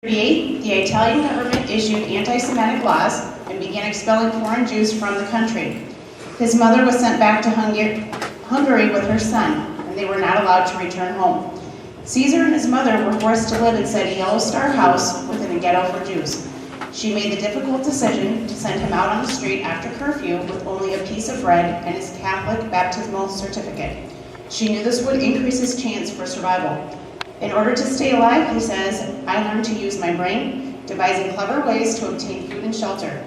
1938, the Italian government issued anti-Semitic laws and began expelling foreign Jews from the country. His mother was sent back to Hungary with her son, and they were not allowed to return home. Caesar and his mother were forced to live inside a Yellow Star house within a ghetto for Jews. She made the difficult decision to send him out on the street after curfew with only a piece of bread and his Catholic baptismal certificate. She knew this would increase his chance for survival. In order to stay alive, he says, I learned to use my brain, devising clever ways to obtain food and shelter.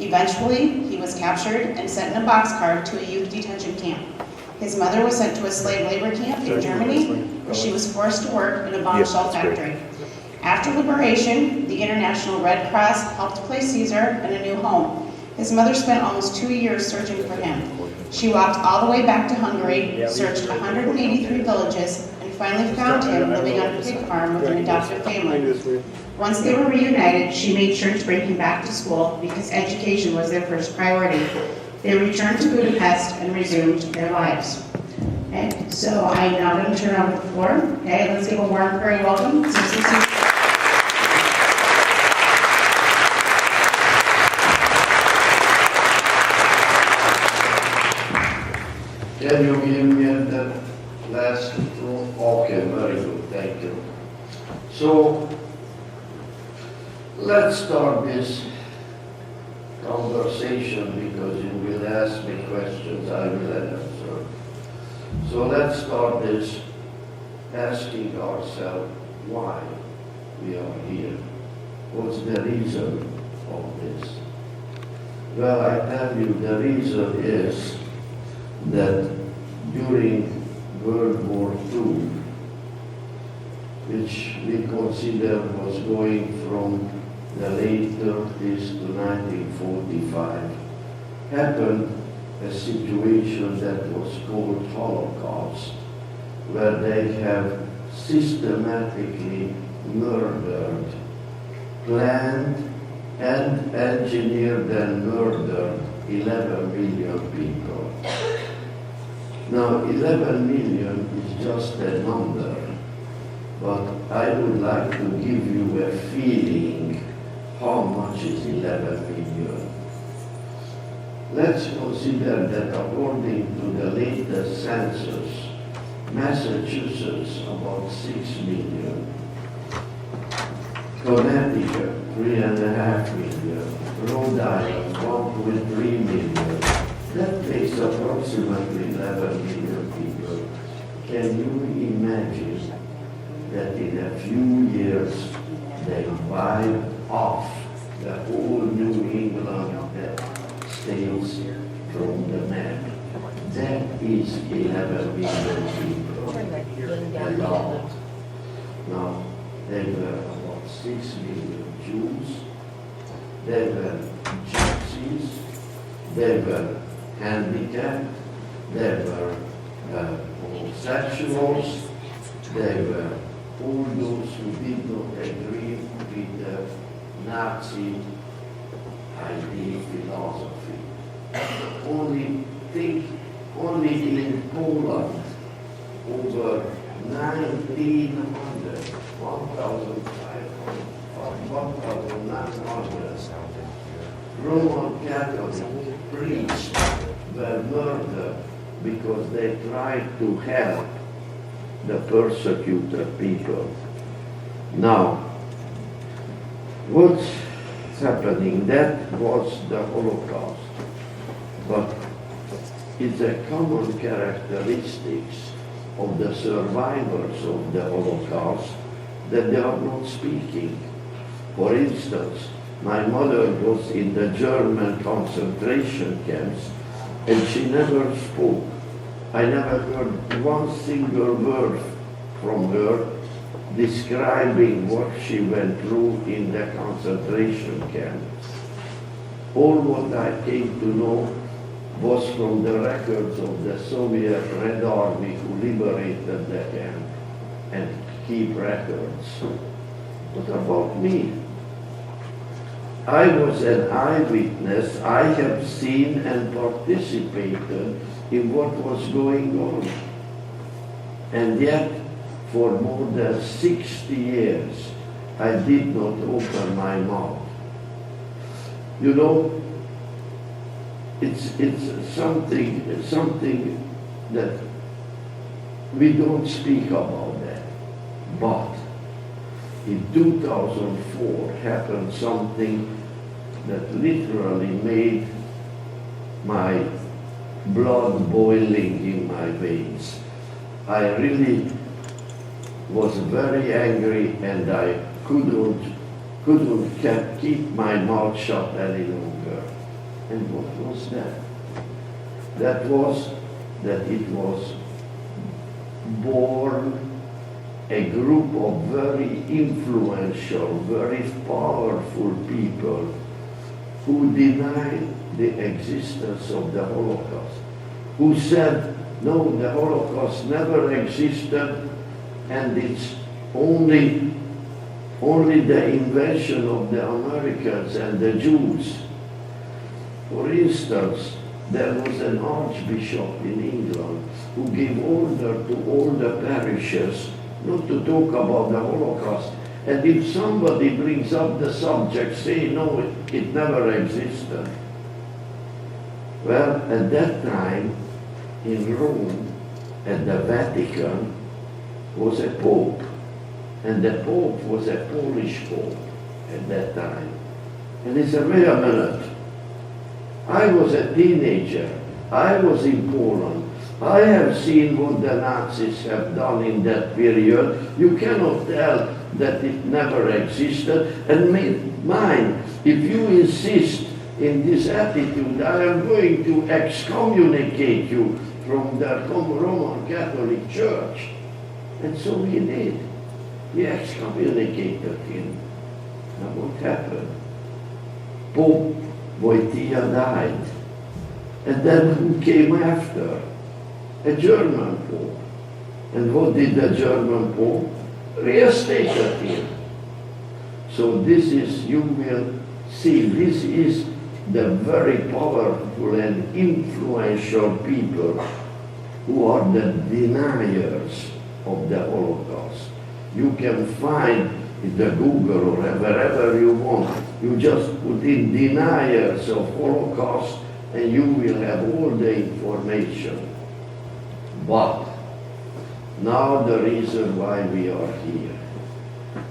Eventually, he was captured and sent in a boxcar to a youth detention camp. His mother was sent to a slave labor camp in Germany, where she was forced to work in a bombshell factory. After liberation, the International Red Cross helped place Caesar in a new home. His mother spent almost 2 years searching for him. She walked all the way back to Hungary, searched 183 villages, and finally found him living on a pig farm with an adoptive family. Once they were reunited, she made sure to bring him back to school because education was their first priority. They returned to Budapest and resumed their lives. Okay, so I'm now going to turn over the floor. Okay, let's give a warm, very welcome to Caesar. Can you give me the last two? Okay, very good, thank you. So, let's start this conversation because you will ask me questions, I will answer. So let's start this asking ourselves why we are here. What's the reason of this? Well, I tell you, the reason is that during World War II, which we consider was going from the late 30s to 1945, happened a situation that was called Holocaust, where they have systematically murdered, planned and engineered and murdered 11 million people. Now, 11 million is just a number, but I would like to give you a feeling how much is 11 million. Let's consider that according to the latest census, Massachusetts about 6 million, Connecticut 3.5 million, Rhode Island 1.3 million. That makes approximately 11 million people. Can you imagine that in a few years they wipe off the whole New England states from the map? That is 11 million people. A lot. Now, there were about 6 million Jews, there were gypsies, there were handicapped, there were homosexuals, there were all those who did not agree with the Nazi idea philosophy. Only in Poland, over 1,900 Roman Catholic priests were murdered because they tried to help the persecuted people. Now, what's happening? That was the Holocaust. But it's a common characteristics of the survivors of the Holocaust that they are not speaking. For instance, my mother was in the German concentration camps and she never spoke. I never heard one single word from her describing what she went through in the concentration camp. All what I came to know was from the records of the Soviet Red Army who liberated the camp and keep records. What about me? I was an eyewitness. I have seen and participated in what was going on. And yet, for more than 60 years, I did not open my mouth. You know, it's something that we don't speak about that. But in 2004 happened something that literally made my blood boiling in my veins. I really was very angry, and I couldn't keep my mouth shut any longer. And what was that? That was that it was born a group of very influential, very powerful people who denied the existence of the Holocaust, who said, no, the Holocaust never existed, and it's only the invention of the Americans and the Jews. For instance, there was an archbishop in England who gave order to all the parishes not to talk about the Holocaust. And if somebody brings up the subject, say, no, it never existed. Well, at that time, in Rome, at the Vatican, was a pope. And the pope was a Polish pope at that time. And he said, wait a minute. I was a teenager. I was in Poland. I have seen what the Nazis have done in that period. You cannot tell that it never existed. And mine, if you insist in this attitude, I am going to excommunicate you from the Roman Catholic Church. And so he did. He excommunicated him. Now what happened? Pope Wojtyła died. And then who came after? A German Pope. And what did the German Pope? Reinstated him. So this is, you will see, this is the very powerful and influential people who are the deniers of the Holocaust. You can find in the Google or wherever you want, you just put in deniers of Holocaust and you will have all the information. But now the reason why we are here.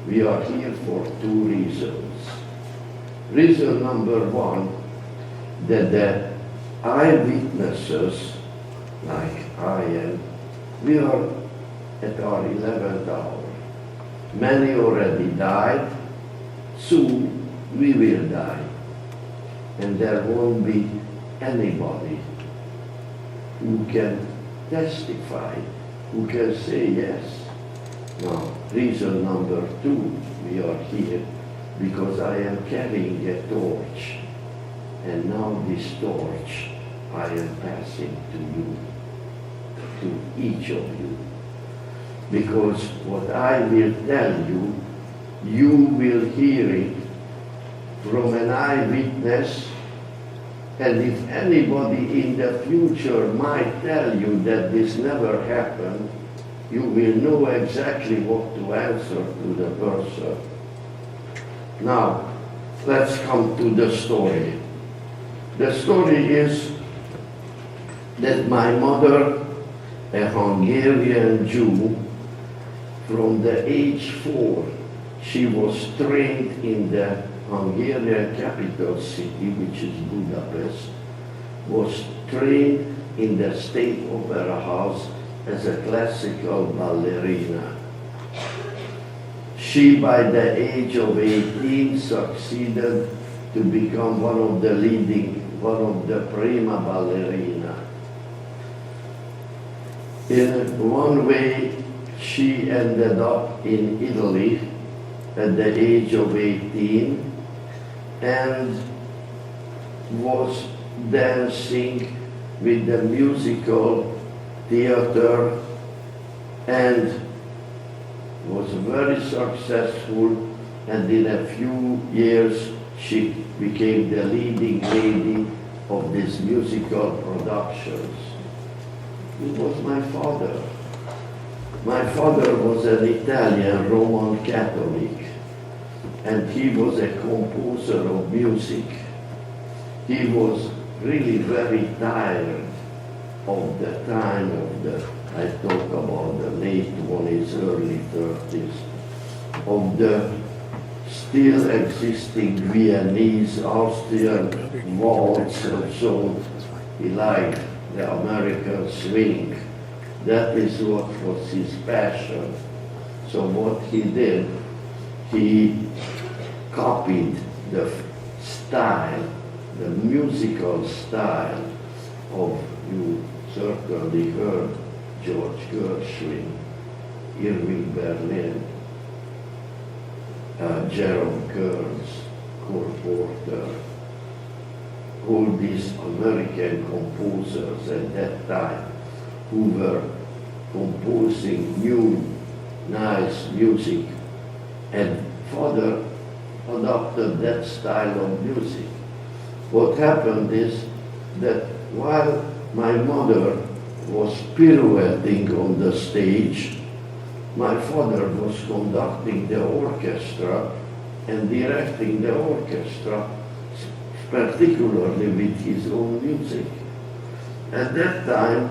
We are here for two reasons. Reason number one, that the eyewitnesses, like I am, we are at our 11th hour. Many already died. Soon we will die. And there won't be anybody who can testify, who can say yes. Now, reason number two, we are here because I am carrying a torch. And now this torch I am passing to you, to each of you. Because what I will tell you, you will hear it from an eyewitness, and if anybody in the future might tell you that this never happened, you will know exactly what to answer to the person. Now, let's come to the story. The story is that my mother, a Hungarian Jew, from the age 4, she was trained in the Hungarian capital city, which is Budapest, was trained in the State Opera House as a classical ballerina. She, by the age of 18, succeeded to become one of the prima ballerina. In one way, she ended up in Italy at the age of 18 and was dancing with the musical theater and was very successful, and in a few years she became the leading lady of these musical productions. It was my father. My father was an Italian Roman Catholic, and he was a composer of music. He was really very tired of the time of the, I talk about the late 20s, early 30s, of the still existing Viennese, Austrian waltz and so on. He liked the American swing. That is what was his passion. So what he did, he copied the style, the musical style of, you certainly heard George Gershwin, Irving Berlin, Jerome Kearns, Cole Porter, all these American composers at that time who were composing new, nice music, and father adopted that style of music. What happened is that while my mother was pirouetting on the stage, my father was conducting the orchestra and directing the orchestra, particularly with his own music. At that time,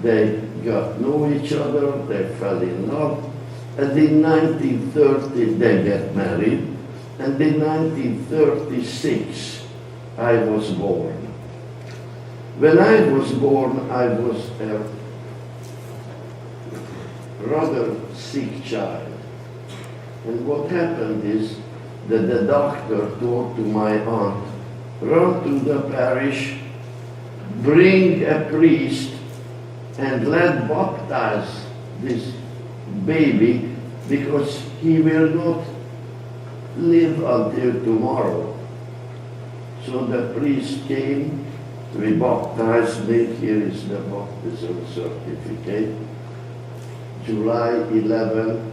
they got to know each other, they fell in love, and in 1930 they got married, and in 1936 I was born. When I was born, I was a rather sick child. And what happened is that the doctor told to my aunt, run to the parish, bring a priest, and let baptize this baby because he will not live until tomorrow. So the priest came, we baptized me, here is the baptism certificate, July 11,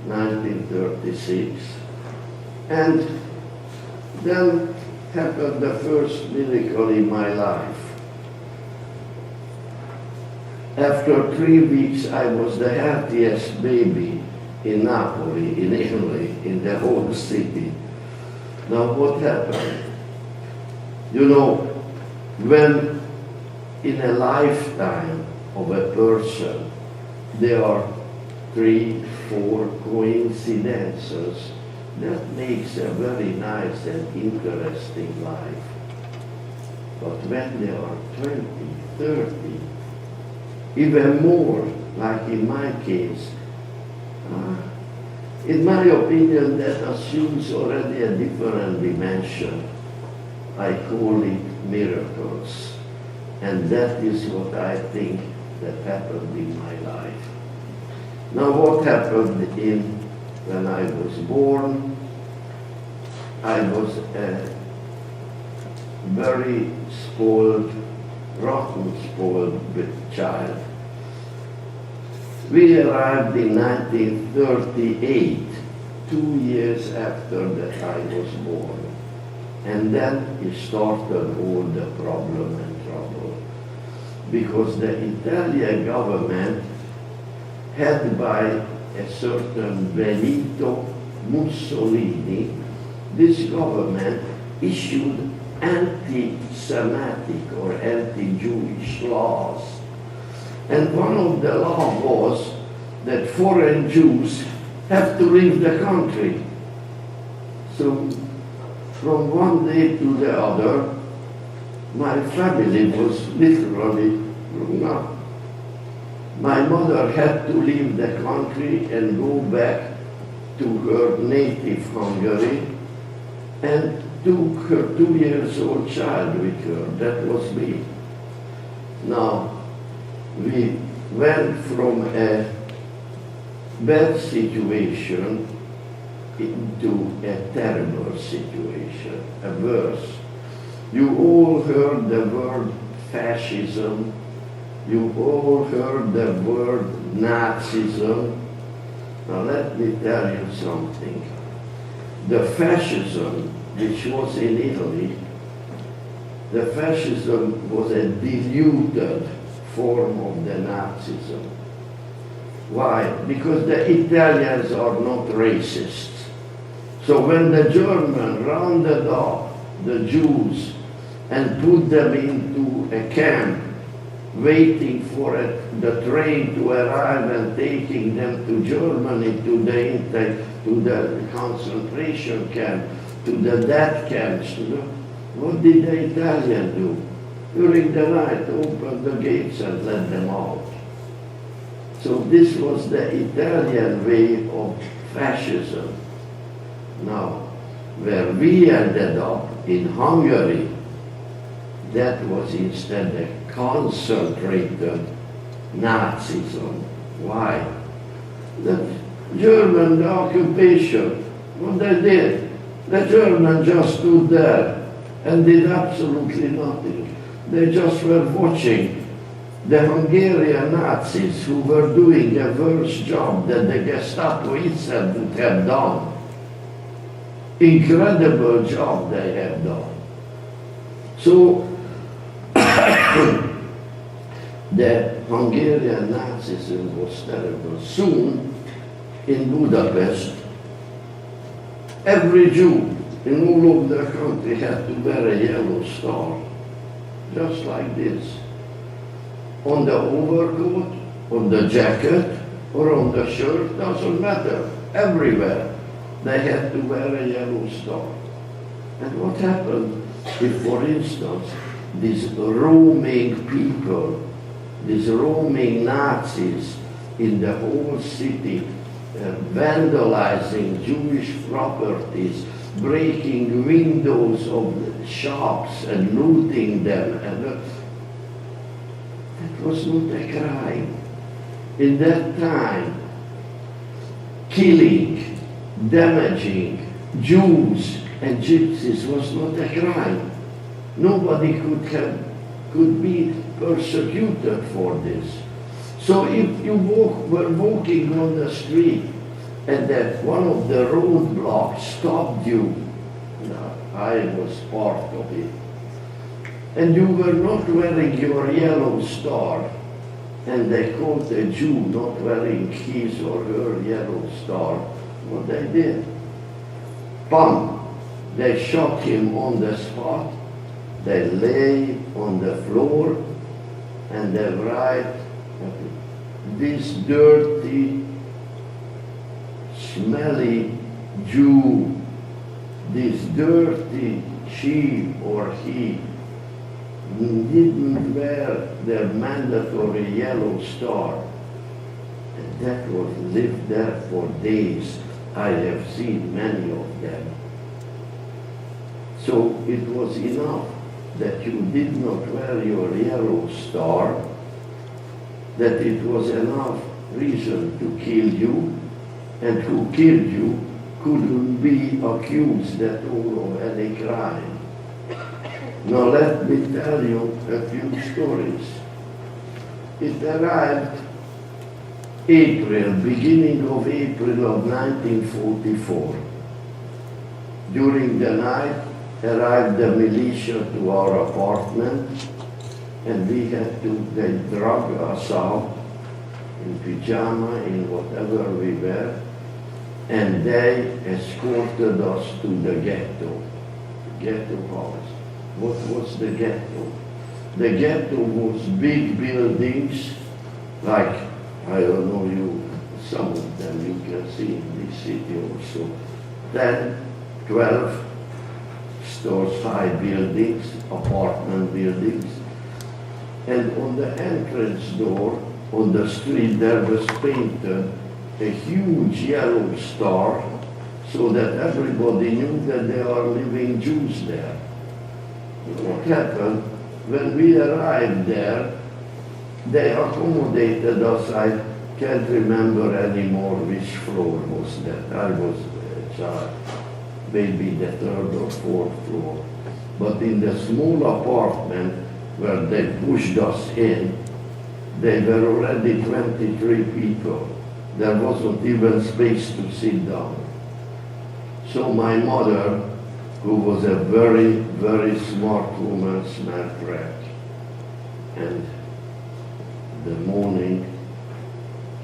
1936. And then happened the first miracle in my life. After 3 weeks, I was the healthiest baby in Napoli, in Italy, in the whole city. Now what happened? You know, when in a lifetime of a person, there are 3, 4 coincidences, that makes a very nice and interesting life. But when there are 20, 30, even more, like in my case, in my opinion, that assumes already a different dimension. I call it miracles. And that is what I think that happened in my life. Now what happened when I was born? I was a very spoiled, rotten spoiled child. We arrived in 1938, 2 years after that I was born. And then it started all the problem and trouble. Because the Italian government, headed by a certain Benito Mussolini, this government issued anti-Semitic or anti-Jewish laws. And one of the laws was that foreign Jews have to leave the country. So from one day to the other, my family was literally grown up. My mother had to leave the country and go back to her native Hungary and took her 2-year-old child with her. That was me. Now, we went from a bad situation into a terrible situation, a worse. You all heard the word fascism. You all heard the word Nazism. Now let me tell you something. The fascism, which was in Italy, the fascism was a diluted form of the Nazism. Why? Because the Italians are not racists. So when the Germans rounded up the Jews and put them into a camp, waiting for the train to arrive and taking them to Germany, to the concentration camp, to the death camps, what did the Italians do? During the night, open the gates and let them out. So this was the Italian way of fascism. Now, where we ended up in Hungary, that was instead a concentrated Nazism. Why? The German occupation, what they did, the Germans just stood there and did absolutely nothing. They just were watching the Hungarian Nazis who were doing a worse job than the Gestapo itself would have done. Incredible job they have done. So the Hungarian Nazism was terrible. Soon in Budapest, every Jew in all over the country had to wear a yellow star, just like this. On the overcoat, on the jacket, or on the shirt, doesn't matter. Everywhere they had to wear a yellow star. And what happened if, for instance, these roaming people, these roaming Nazis in the whole city, vandalizing Jewish properties, breaking windows of shops and looting them, and that was not a crime. In that time, killing, damaging Jews and Gypsies was not a crime. Nobody could be persecuted for this. So if you were walking on the street and that one of the roadblocks stopped you, I was part of it, and you were not wearing your yellow star, and they caught a Jew not wearing his or her yellow star, what they did? Bam! They shot him on the spot, they lay on the floor, and they write, this dirty, smelly Jew, this dirty she or he didn't wear their mandatory yellow star. And that was lived there for days. I have seen many of them. So it was enough that you did not wear your yellow star, that it was enough reason to kill you, and who killed you couldn't be accused at all of any crime. Now let me tell you a few stories. It arrived beginning of April of 1944. During the night arrived the militia to our apartment, and they drug us out in pyjama, in whatever we were, and they escorted us to the ghetto house. What was the ghetto? The ghetto was big buildings, like, I don't know, some of them you can see in this city also, 10, 12 stores high buildings, apartment buildings, and on the entrance door, on the street, there was painted a huge yellow star, so that everybody knew that there are living Jews there. What happened? When we arrived there, they accommodated us. I can't remember anymore which floor was that. I was a child, maybe the third or fourth floor. But in the small apartment where they pushed us in, there were already 23 people. There wasn't even space to sit down. So my mother, who was a very, very smart woman, smelled crack. And the morning,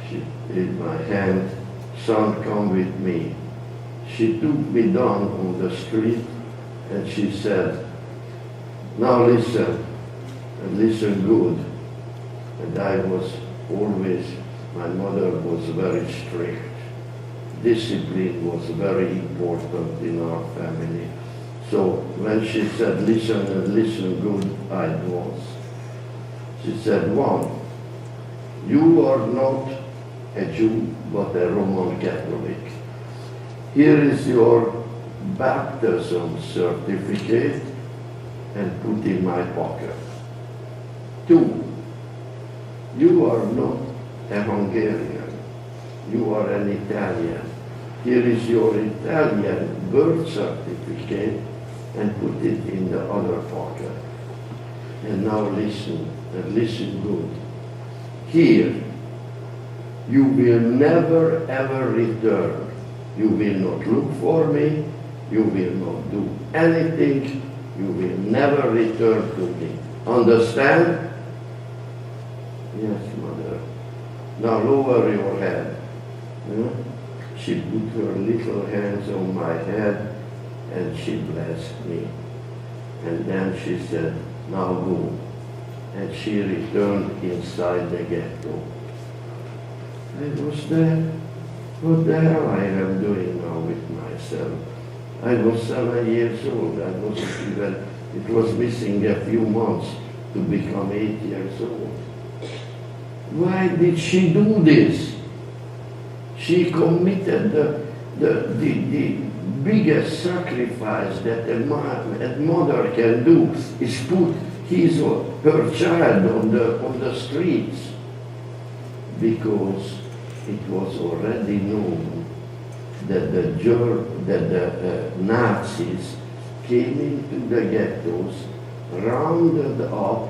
she held my hand, son, come with me. she took me down on the street and she said, now listen, and listen good. And I was always, my mother was very strict. Discipline was very important in our family. So when she said, listen and listen good, I was. She said, one, you are not a Jew, but a Roman Catholic. Here is your baptism certificate and put in my pocket. Two, you are not a Hungarian, you are an Italian. Here is your Italian birth certificate and put it in the other pocket. And now listen, and listen good. Here, you will never ever return. You will not look for me, you will not do anything, you will never return to me. Understand? Yes, mother. Now lower your head. Yeah? She put her little hands on my head and she blessed me. And then she said, now go. And she returned inside the ghetto. I was there. What the hell I am doing now with myself? I was 7 years old. I wasn't even, it was missing a few months to become 8 years old. Why did she do this? She committed the biggest sacrifice that a mother can do is put his or her child on the streets, because it was already known that the Nazis came into the ghettos, rounded up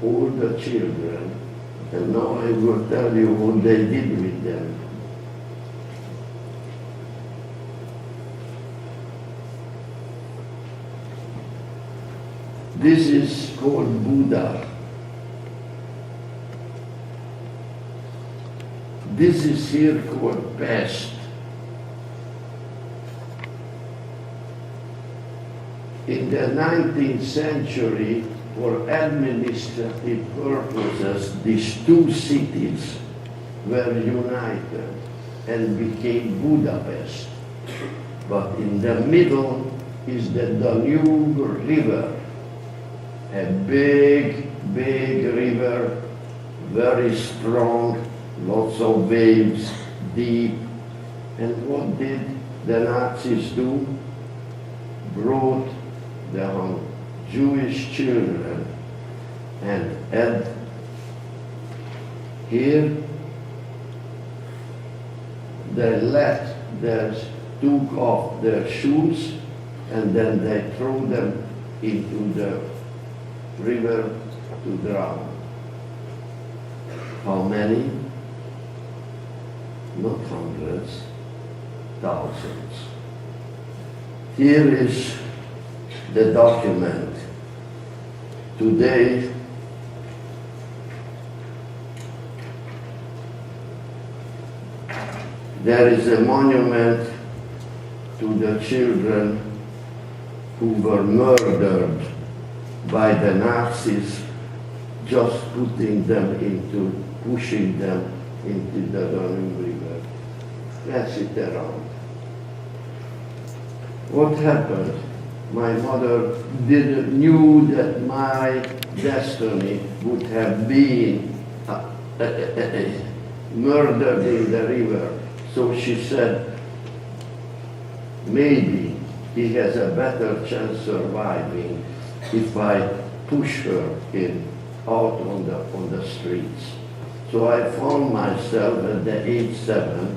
all the children, and now I will tell you what they did with them. This is called Buddha. This is here called pest. In the 19th century, for administrative purposes, these two cities were united and became Budapest. But in the middle is the Danube River, a big, big river, very strong, lots of waves, deep. And what did the Nazis do? Brought the Jewish children and here they took off their shoes and then they threw them into the river to drown. How many? Not hundreds, thousands. Here is the document. Today, there is a monument to the children who were murdered by the Nazis, just pushing them into the Danube River. Pass it around. What happened? My mother knew that my destiny would have been murdered in the river. So she said, maybe he has a better chance surviving if I push her out on the streets. So I found myself at the age 7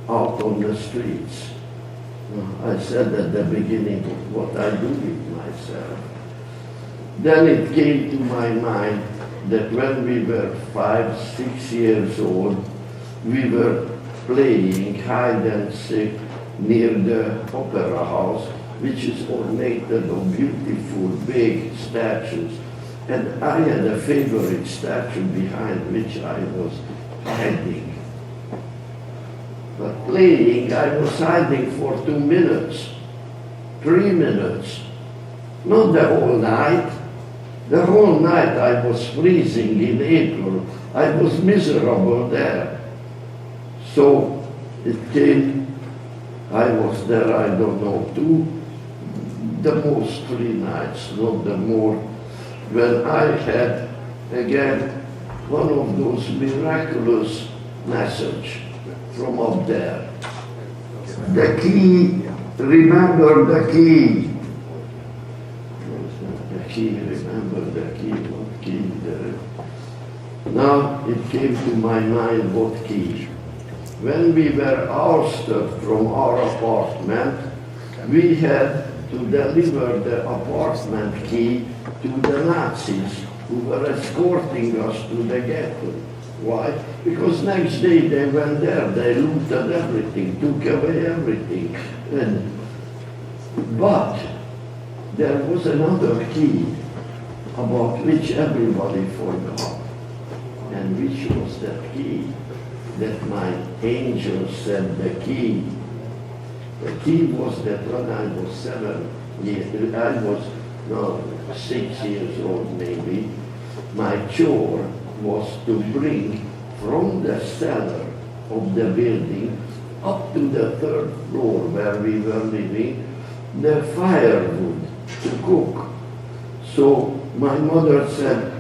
out on the streets. I said at the beginning what I do with myself. Then it came to my mind that when we were 5, 6 years old, we were playing hide and seek near the opera house, which is ornated of beautiful big statues. And I had a favorite statue behind which I was hiding. But playing, I was hiding for 2 minutes, 3 minutes, not the whole night. The whole night I was freezing in April. I was miserable there. So it came, I was there, I don't know, the most 3 nights, not the more, when I had, again, one of those miraculous messages from up there. The key, remember the key. The key, remember the key, what key there. Now it came to my mind what key. When we were ousted from our apartment, we had to deliver the apartment key to the Nazis who were escorting us to the ghetto. Why? Because next day they went there, they looted everything, took away everything. But there was another key about which everybody forgot. And which was that key? That my angel said the key. The key was that when I was 6 years old maybe, my chore was to bring from the cellar of the building up to the 3rd floor where we were living, the firewood to cook. So my mother said,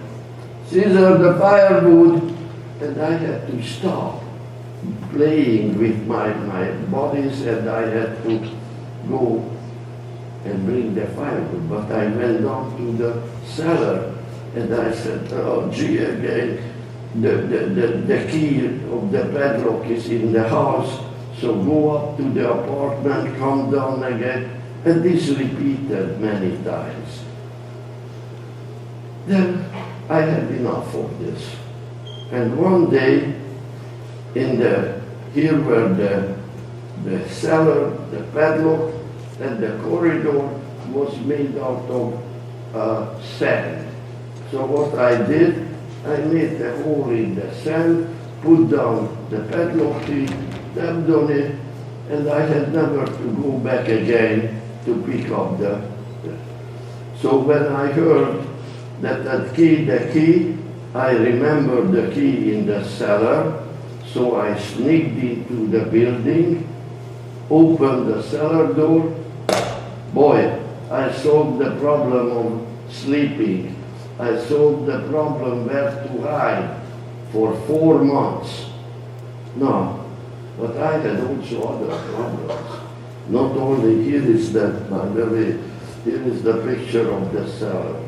"Caesar, the firewood," and I had to stop playing with my bodies and I had to go and bring the firewood. But I went down to the cellar and I said, "Oh gee, again, the key of the padlock is in the house, so go up to the apartment, come down again." And this repeated many times. Then I had enough of this. And one day, here were the cellar, the padlock, and the corridor was made out of sand. So what I did, I made a hole in the sand, put down the padlock key, tapped on it, and I had never to go back again to pick up the. So when I heard that key, the key, I remembered the key in the cellar, so I sneaked into the building, opened the cellar door. Boy, I solved the problem of sleeping. I solved the problem where to hide for 4 months. No, but I had also other problems. Not only, here is that, by the way, here is the picture of the cellar.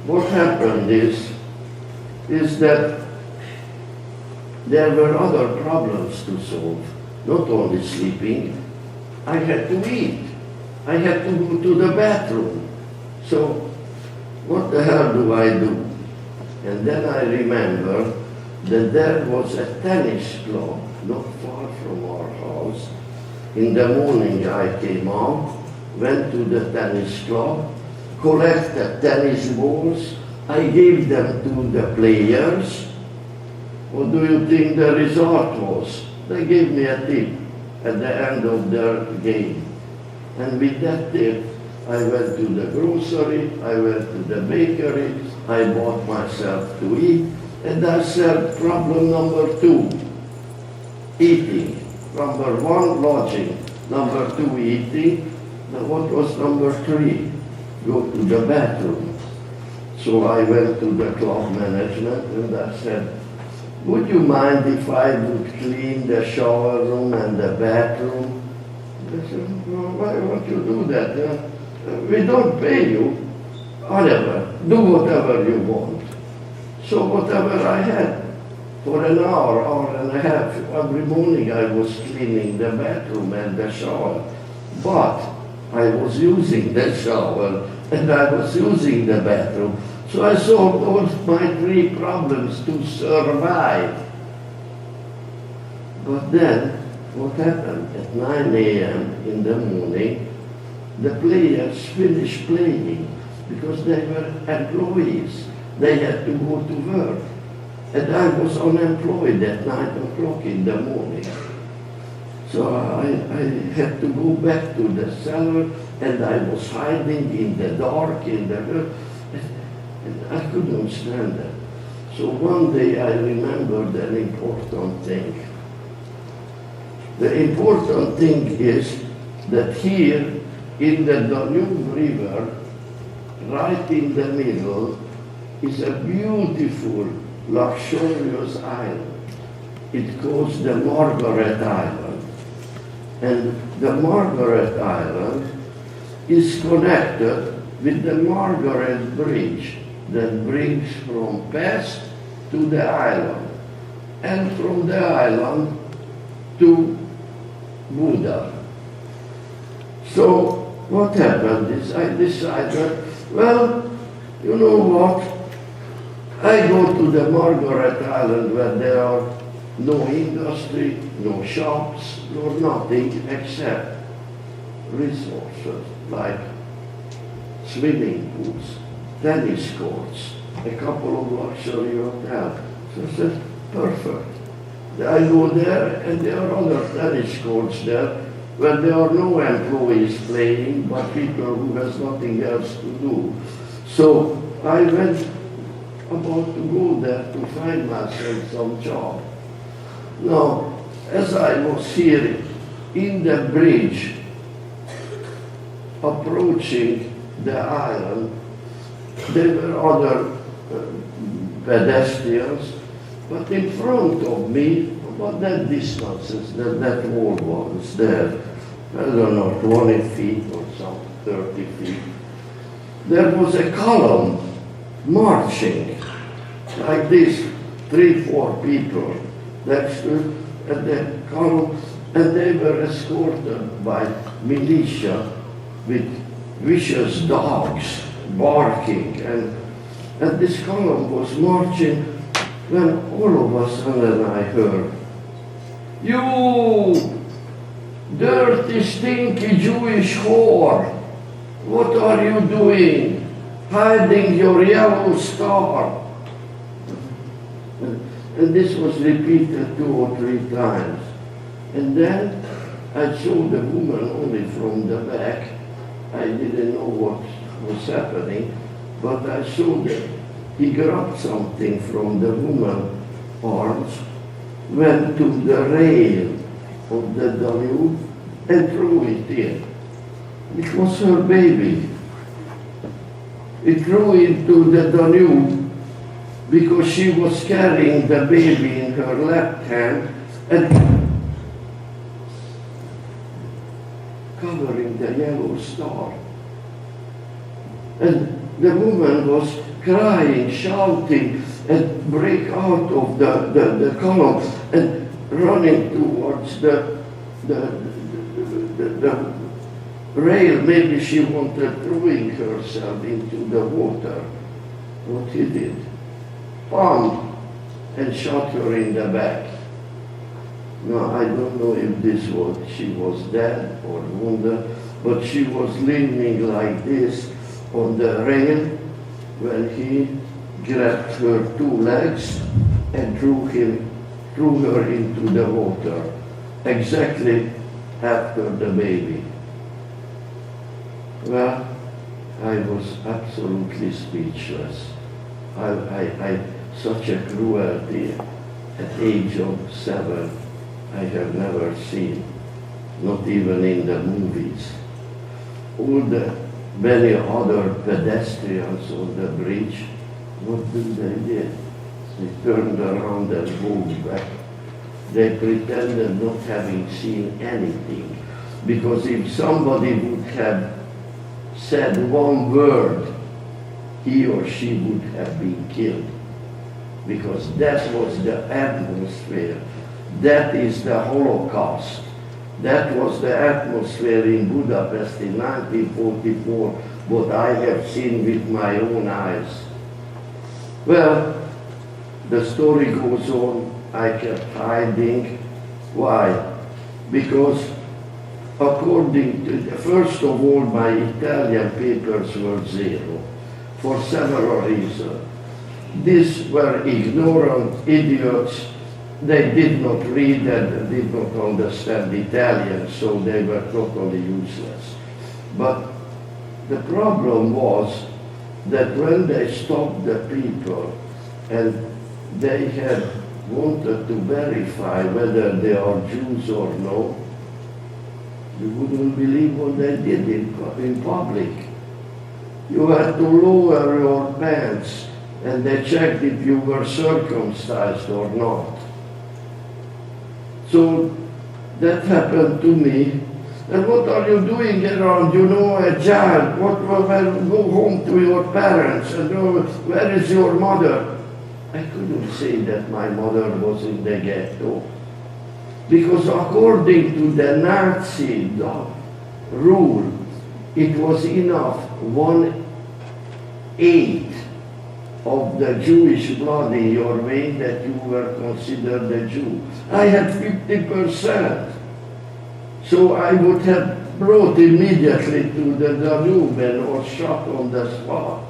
What happened is that there were other problems to solve, not only sleeping. I had to eat. I had to go to the bathroom. So what the hell do I do? And then I remember that there was a tennis club not far from our house. In the morning I came out, went to the tennis club, collected tennis balls, I gave them to the players. What do you think the result was? They gave me a tip at the end of their game. And with that tip, I went to the grocery, I went to the bakery, I bought myself to eat, and I solved problem number 2, eating. Number 1, lodging. Number 2, eating. Now what was number 3? Go to the bathroom. So I went to the club management and I said, "Would you mind if I would clean the shower room and the bathroom?" They said, "Well, why won't you do that? We don't pay you. Whatever, do whatever you want." So whatever I had, for an hour, hour and a half, every morning I was cleaning the bathroom and the shower. But I was using the shower and I was using the bathroom. So I solved all my 3 problems to survive. But then, what happened? At 9 a.m. in the morning, the players finished playing because they were employees. They had to go to work. And I was unemployed at 9 o'clock in the morning. So I had to go back to the cellar, and I was hiding in the dark, and I couldn't stand that. So one day I remembered an important thing. The important thing is that here in the Danube River, right in the middle, is a beautiful, luxurious island. It calls the Margaret Island. And the Margaret Island is connected with the Margaret Bridge that brings from Pest to the island, and from the island to Buda. So what happened is I decided, well, you know what? I go to the Margaret Island where there are no industry, no shops, no nothing except resources like swimming pools, tennis courts, a couple of luxury hotels. So I said, perfect. I go there, and there are other tennis courts there where there are no employees playing, but people who has nothing else to do. So I went about to go there to find myself some job. Now, as I was here in the bridge, approaching the island, there were other pedestrians, but in front of me, about that distance, that wall was there, I don't know, 20 feet or some 30 feet, there was a column marching like this, 3-4 people that stood at the column, and they were escorted by militia with vicious dogs barking, and this column was marching when all of a sudden I heard, "You dirty, stinky Jewish whore, what are you doing? Hiding your yellow star." And this was repeated 2 or 3 times. And then I saw the woman only from the back. I didn't know what was happening, but I saw that he grabbed something from the woman's arms, went to the rail of the Danube and threw it in. It was her baby. It threw into the Danube because she was carrying the baby in her left hand and covering the yellow star. And the woman was crying, shouting, and break out of the column and running towards the rail. Maybe she wanted throwing herself into the water. What he did? Pumped and shot her in the back. Now, I don't know if she was dead or wounded, but she was leaning like this on the rail when he grabbed her 2 legs and threw her into the water, exactly after the baby. Well, I was absolutely speechless. Such a cruelty at age of 7, I have never seen, not even in the movies. All the many other pedestrians on the bridge, what did they do? They turned around and moved back. They pretended not having seen anything, because if somebody would have said one word, he or she would have been killed, because that was the atmosphere. That is the Holocaust. That was the atmosphere in Budapest in 1944, what I have seen with my own eyes. Well, the story goes on. I kept hiding. Why? Because according to, first of all, my Italian papers were 0 for several reasons. these were ignorant idiots. They did not read and did not understand Italian, so they were totally useless. But the problem was that when they stopped the people and they had wanted to verify whether they are Jews or no, you wouldn't believe what they did in public. You had to lower your pants and they checked if you were circumcised or not. So that happened to me. And what are you doing around, a child? Go home to your parents and where is your mother? I couldn't say that my mother was in the ghetto. Because according to the Nazi rule, it was enough 1/8 of the Jewish blood in your vein that you were considered a Jew. I had 50%. So I would have brought immediately to the Danube or shot on the spot.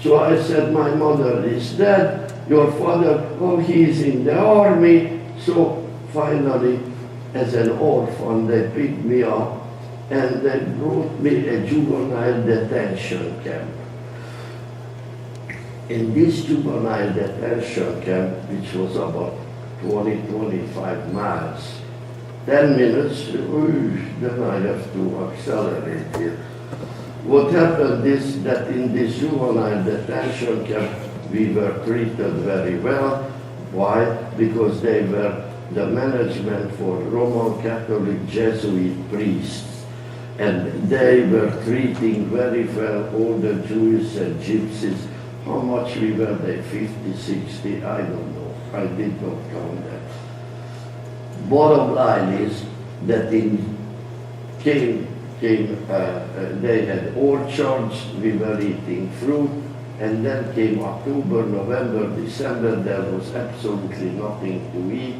So I said, my mother is dead, your father, he's in the army. So finally, as an orphan, they picked me up and they brought me a juvenile detention camp. In this juvenile detention camp, which was about 20-25 miles, 10 minutes, then I have to accelerate here. What happened is that in this juvenile detention camp, we were treated very well. Why? Because they were the management for Roman Catholic Jesuit priests. And they were treating very well all the Jews and Gypsies. How much we were they? 50, 60? I don't know. I did not count that. Bottom line is that they had orchards, we were eating fruit, and then came October, November, December, there was absolutely nothing to eat.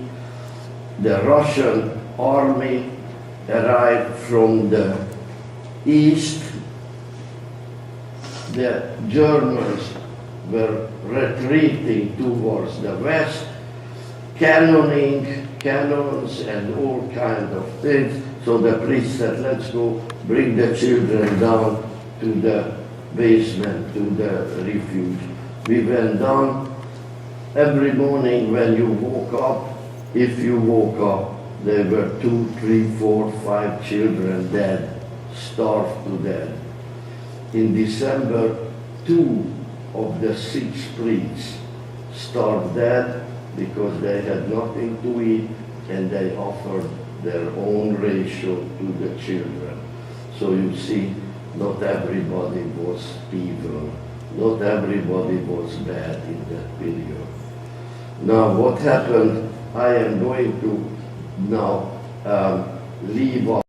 The Russian army arrived from the east. The Germans were retreating towards the west, cannons and all kinds of things. So the priest said, let's go bring the children down to the basement, to the refuge. We went down. Every morning when you woke up, if you woke up, there were 2, 3, 4, 5 children dead, starved to death. In December, 2 of the 6 priests starved dead because they had nothing to eat and they offered their own ration to the children. So you see, not everybody was evil. Not everybody was bad in that period. Now what happened, I am going to now leave off